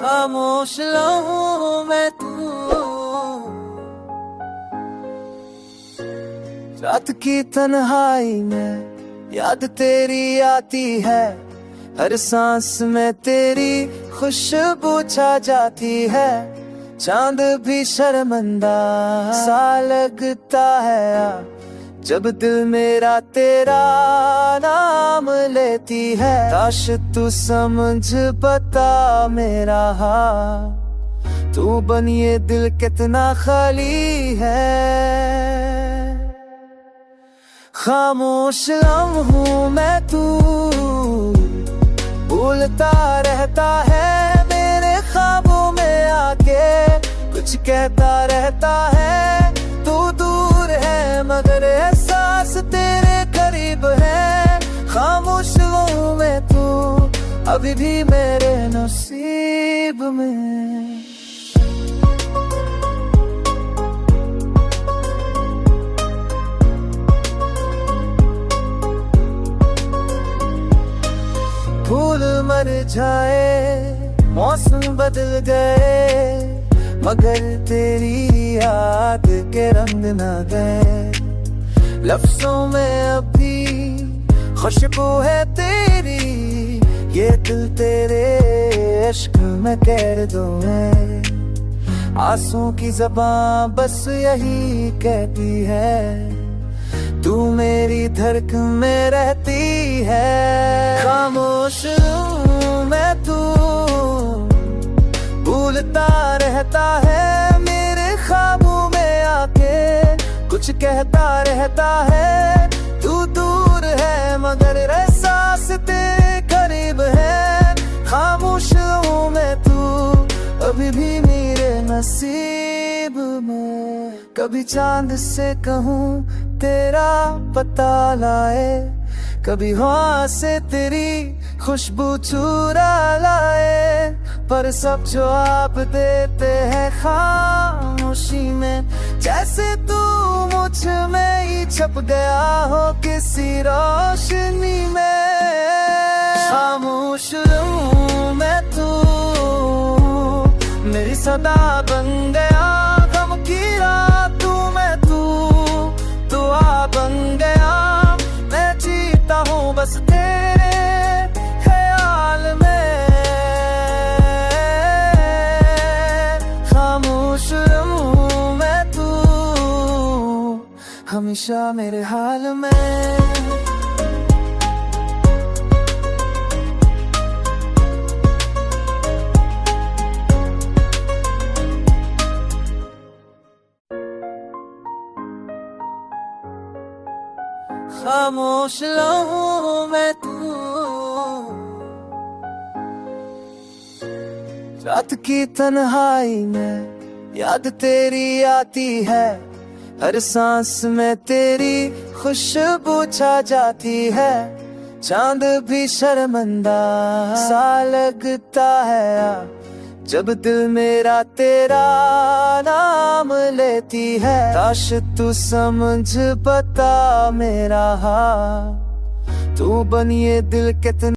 खामोश लम्हों में तू, रात की तन्हाई में याद तेरी आती है, हर सांस में तेरी खुशबू छा जाती है। चांद भी शर्मिंदा सा लगता है जब दिल मेरा तेरा नाम लेती है। काश तू समझ बता मेरा हाल, तू बनिए दिल कितना खाली है। खामोश लम्हों में तू भूलता रहता है, मेरे ख्वाबों में आके कुछ कहता रहता है। तू दूर है मगर एहसास तेरे करीब है। खामोशियों में तू अभी भी मेरे नसीब में। फूल मर जाए, मौसम बदल गए, मगर तेरी याद के रंग न गए। लफ्जों में अभी खुशबू है तेरी, ये दिल तेरे इश्क में कैद है। आंसुओं की ज़बां बस यही कहती है, तू मेरी धड़कन में रहती है। खामोश मैं तू भूलता रहता है, मेरे ख्वाबों में आके कुछ कहता रहता है। तू दूर है मगर एहसास तेरे करीब है। खामोश मैं तू अभी भी मेरे नसीब में। कभी चांद से कहूँ तेरा पता लाए, कभी हवा से तेरी खुशबू चुरा लाए। पर सब जो आप देते हैं खामोशी में, जैसे तू मुझ में ही छप गया हो किसी रोशनी में। खामोश हूँ मैं तू मेरी सदा बन गया, गम की रातों में तू दुआ बन गया। मैं जीता हूँ बस तेरे ख्याल में। खामोश हूँ मैं तू हमेशा मेरे हाल में। खामोश लम्हों में तू, रात की तन्हाई में याद तेरी आती है, हर सांस में तेरी खुशबू छा जाती है। चांद भी शर्मिंदा सा लगता है जब दिल मेरा तेरा नाम लेती है। काश तू समझ बता मेरा हाल, तू बनिए दिल कितना